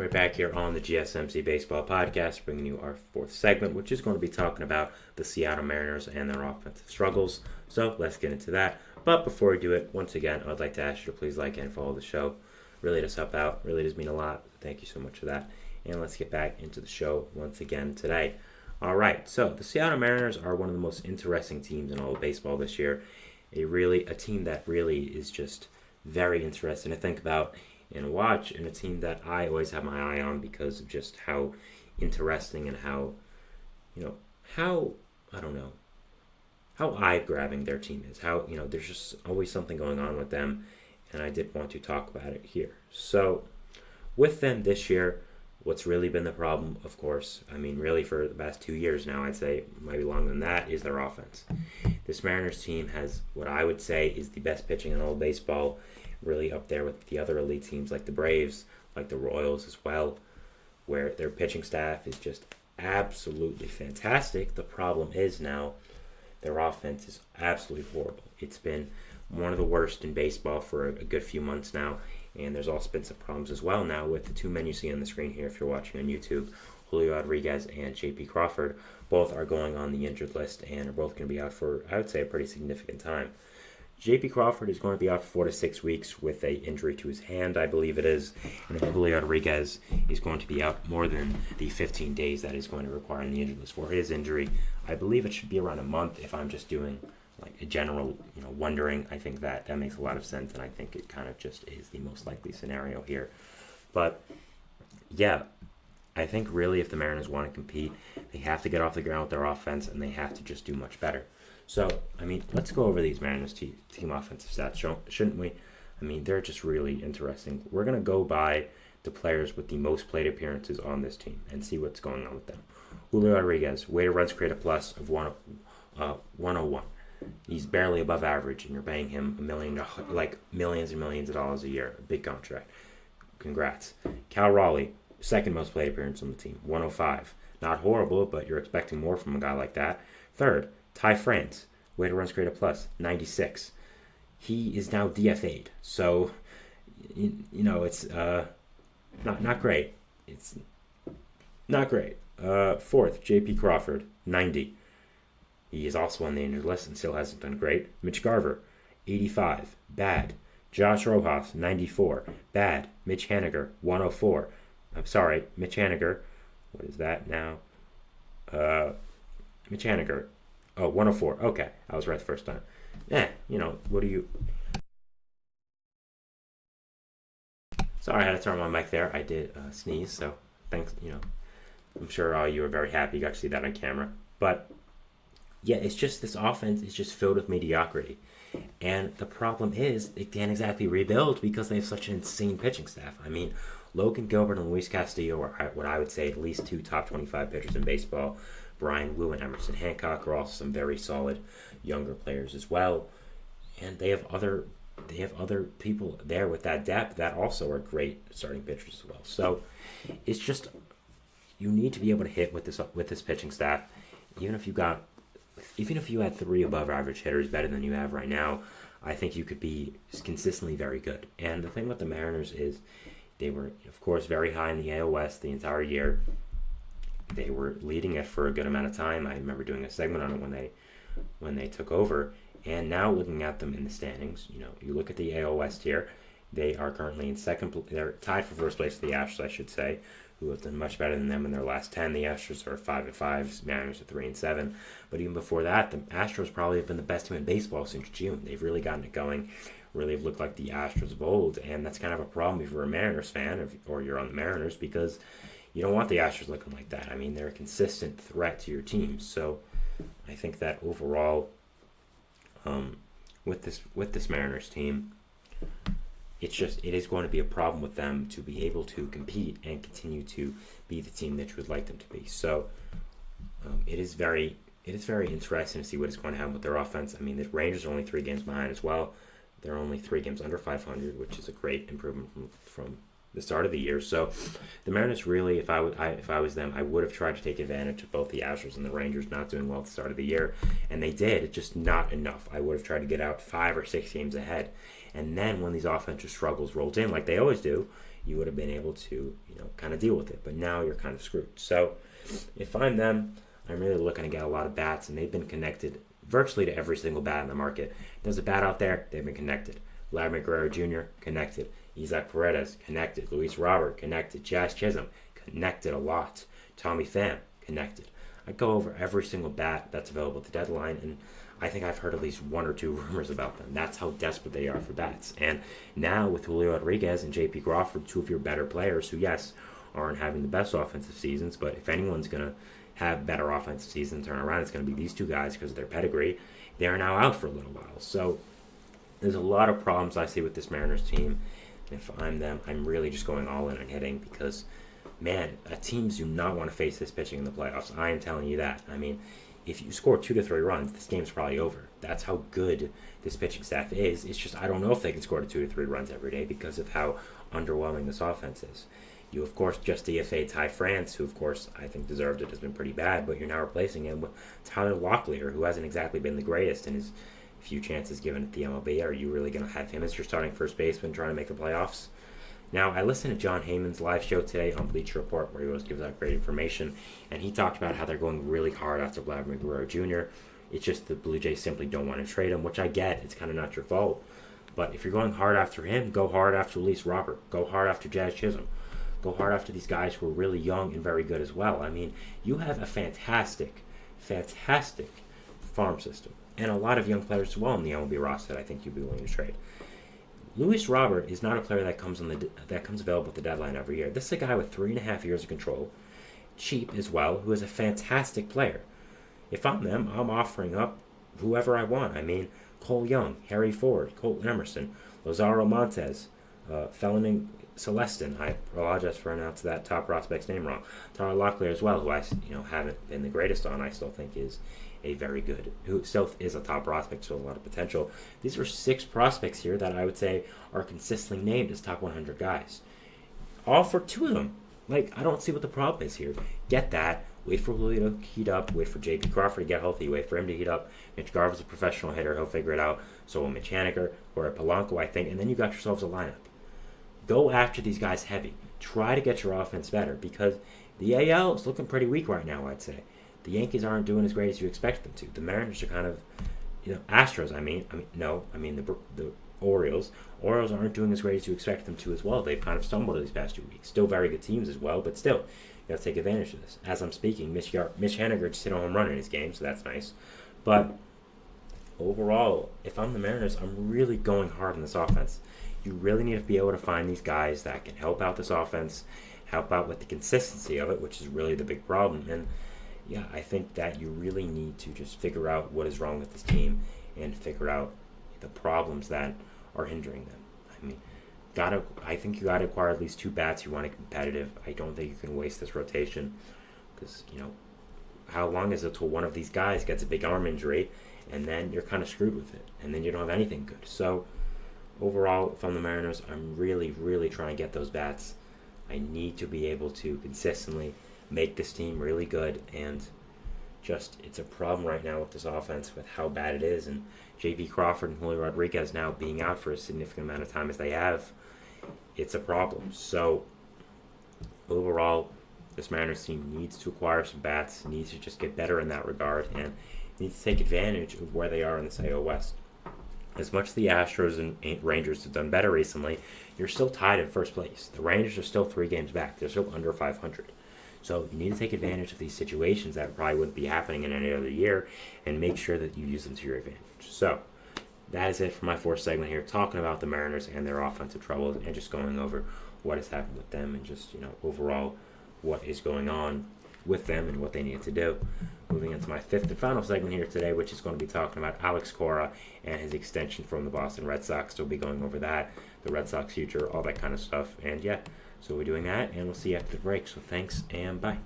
We're back here on the GSMC Baseball Podcast, bringing you our fourth segment, which is going to be talking about the Seattle Mariners and their offensive struggles. So let's get into that. But before we do it, once again, I'd like to ask you to please like and follow the show. Really does help out. Really does mean a lot. Thank you so much for that. And let's get back into the show once again today. All right, so the Seattle Mariners are one of the most interesting teams in all of baseball this year. A team that really is just very interesting to think about and watch, and a team that I always have my eye on because of just how interesting and how how eye-grabbing their team is. How, there's just always something going on with them, and I did want to talk about it here. So, with them this year, what's really been the problem, of course, really for the past 2 years now, I'd say, maybe longer than that, is their offense. This Mariners team has what I would say is the best pitching in all of baseball, really up there with the other elite teams like the Braves, like the Royals as well, where their pitching staff is just absolutely fantastic. The problem is now their offense is absolutely horrible. It's been one of the worst in baseball for a good few months now, and there's also been some problems as well now with the two men you see on the screen here if you're watching on YouTube. Julio Rodriguez and J.P. Crawford both are going on the injured list and are both going to be out for, I would say, a pretty significant time. J.P. Crawford is going to be out for 4 to 6 weeks with an injury to his hand, I believe it is. And then Julio Rodriguez is going to be out more than the 15 days that he's going to require in the injury list for his injury. I believe it should be around a month if I'm just doing like a general, wondering. I think that makes a lot of sense, and I think it kind of just is the most likely scenario here. But, yeah, I think really if the Mariners want to compete, they have to get off the ground with their offense, and they have to just do much better. So, let's go over these Mariners team offensive stats, shouldn't we? They're just really interesting. We're going to go by the players with the most plate appearances on this team and see what's going on with them. Julio Rodriguez, weighted runs created plus of 101. He's barely above average, and you're paying him millions and millions of dollars a year. A big contract. Congrats. Cal Raleigh, second most plate appearance on the team, 105. Not horrible, but you're expecting more from a guy like that. Third, Ty France, weighted runs created plus, 96. He is now DFA'd, so it's not great. It's not great. Fourth, J.P. Crawford, 90. He is also on the injured list and still hasn't done great. Mitch Garver, 85, bad. Josh Rojas, 94, bad. Mitch Haniger, 104. I'm sorry, Mitch Haniger. What is that now? Mitch Haniger. Oh, 104. Okay, I was right the first time. What do you... Sorry, I had to turn on my mic there. I did sneeze, so thanks, I'm sure all you were very happy you got to see that on camera. But, yeah, it's just this offense is just filled with mediocrity. And the problem is they can't exactly rebuild because they have such an insane pitching staff. Logan Gilbert and Luis Castillo are what I would say at least two top 25 pitchers in baseball. Brian Wu and Emerson Hancock are also some very solid younger players as well. And they have other people there with that depth that also are great starting pitchers as well. So it's just you need to be able to hit with this pitching staff. Even if you had 3 above average hitters better than you have right now, I think you could be consistently very good. And the thing with the Mariners is they were, of course, very high in the AL West the entire year. They were leading it for a good amount of time. I remember doing a segment on it when they took over. And now looking at them in the standings, you look at the AL West here. They are currently in second. They're tied for first place with the Astros, I should say, who have done much better than them in their last 10. The Astros are 5-5. Mariners are 3-7. But even before that, the Astros probably have been the best team in baseball since June. They've really gotten it going. Really have looked like the Astros of old, and that's kind of a problem if you're a Mariners fan or you're on the Mariners because you don't want the Astros looking like that. They're a consistent threat to your team. So I think that overall, with this Mariners team, it is going to be a problem with them to be able to compete and continue to be the team that you would like them to be. So it is very interesting to see what is going to happen with their offense. The Rangers are only 3 games behind as well. They're only 3 games under 500, which is a great improvement from the start of the year. So the Mariners really, if I was them, I would have tried to take advantage of both the Astros and the Rangers not doing well at the start of the year, and they did. It's just not enough. I would have tried to get out 5 or 6 games ahead, and then when these offensive struggles rolled in, like they always do, you would have been able to, kind of deal with it. But now you're kind of screwed. So if I'm them, I'm really looking to get a lot of bats, and they've been connected virtually to every single bat in the market. There's a bat out there, they've been connected. Vladimir Guerrero Jr., connected. Isaac Paredes, connected. Luis Robert, connected. Jazz Chisholm, connected a lot. Tommy Pham, connected. I go over every single bat that's available at the deadline, and I think I've heard at least one or two rumors about them. That's how desperate they are for bats. And now with Julio Rodriguez and J.P. Crawford, two of your better players who, yes, aren't having the best offensive seasons, but if anyone's going to have better offensive seasons turn around, it's going to be these two guys because of their pedigree. They are now out for a little while. So there's a lot of problems I see with this Mariners team. If I'm them, I'm really just going all in on hitting because, man, teams do not want to face this pitching in the playoffs. I am telling you that. I mean, if you score 2 to 3 runs, this game's probably over. That's how good this pitching staff is. It's just I don't know if they can score 2 to 3 runs every day because of how underwhelming this offense is. You, of course, just DFA Ty France, who, of course, I think deserved it, has been pretty bad, but you're now replacing him with Tyler Locklear, who hasn't exactly been the greatest in his few chances given at the MLB. Are you really going to have him as your starting first baseman trying to make the playoffs? Now, I listened to John Heyman's live show today on Bleacher Report, where he always gives out great information, and he talked about how they're going really hard after Vladimir Guerrero Jr. It's just the Blue Jays simply don't want to trade him, which I get. It's kind of not your fault. But if you're going hard after him, go hard after Luis Robert. Go hard after Jazz Chisholm. Go hard after these guys who are really young and very good as well. I mean, you have a fantastic farm system, and a lot of young players as well in the MLB roster that I think you'd be willing to trade. Luis Robert is not a player that comes available at the deadline every year. This is a guy with 3.5 years of control, cheap as well, who is a fantastic player. If I'm them, I'm offering up whoever I want. I mean, Cole Young, Harry Ford, Colton Emerson, Lazaro Montes, Felony Celestin. I apologize for announcing that top prospect's name wrong. Tyler Locklear as well, who I haven't been the greatest on. I still think is a very good, who still is a top prospect, so a lot of potential. These are 6 prospects here that I would say are consistently named as top 100 guys. Offer 2 of them. I don't see what the problem is here. Get that. Wait for Julio to heat up. Wait for J.P. Crawford to get healthy. Wait for him to heat up. Mitch Garver's a professional hitter. He'll figure it out. So will Mitch Haniger or a Polanco, I think. And then you got yourselves a lineup. Go after these guys heavy. Try to get your offense better because the AL is looking pretty weak right now, I'd say. The Yankees aren't doing as great as you expect them to. The Mariners are kind of, Astros. The Orioles. Orioles aren't doing as great as you expect them to as well. They've kind of stumbled these past 2 weeks. Still very good teams as well, but still, you got to take advantage of this. As I'm speaking, Mitch Haniger just hit a home run in his game, so that's nice. But overall, if I'm the Mariners, I'm really going hard on this offense. You really need to be able to find these guys that can help out this offense, help out with the consistency of it, which is really the big problem. And yeah, I think that you really need to just figure out what is wrong with this team and figure out the problems that are hindering them. I mean, I think you got to acquire at least 2 bats you want to be competitive. I don't think you can waste this rotation because, how long is it till one of these guys gets a big arm injury and then you're kind of screwed with it and then you don't have anything good. So overall, if I'm the Mariners, I'm really, really trying to get those bats. I need to be able to consistently make this team really good, and it's a problem right now with this offense with how bad it is, and J.P. Crawford and Julio Rodriguez now being out for a significant amount of time as they have, it's a problem. So overall, this Mariners team needs to acquire some bats, needs to just get better in that regard, and needs to take advantage of where they are in this AL West. As much as the Astros and Rangers have done better recently, you're still tied in first place. The Rangers are still 3 games back. They're still under 500. So you need to take advantage of these situations that probably wouldn't be happening in any other year and make sure that you use them to your advantage. So that is it for my 4th segment here, talking about the Mariners and their offensive troubles and just going over what has happened with them and just, overall what is going on with them and what they need to do. Moving into my 5th and final segment here today, which is going to be talking about Alex Cora and his extension from the Boston Red Sox. So we'll be going over that, the Red Sox future, all that kind of stuff. And yeah, so we're doing that, and we'll see you after the break. So thanks, and bye.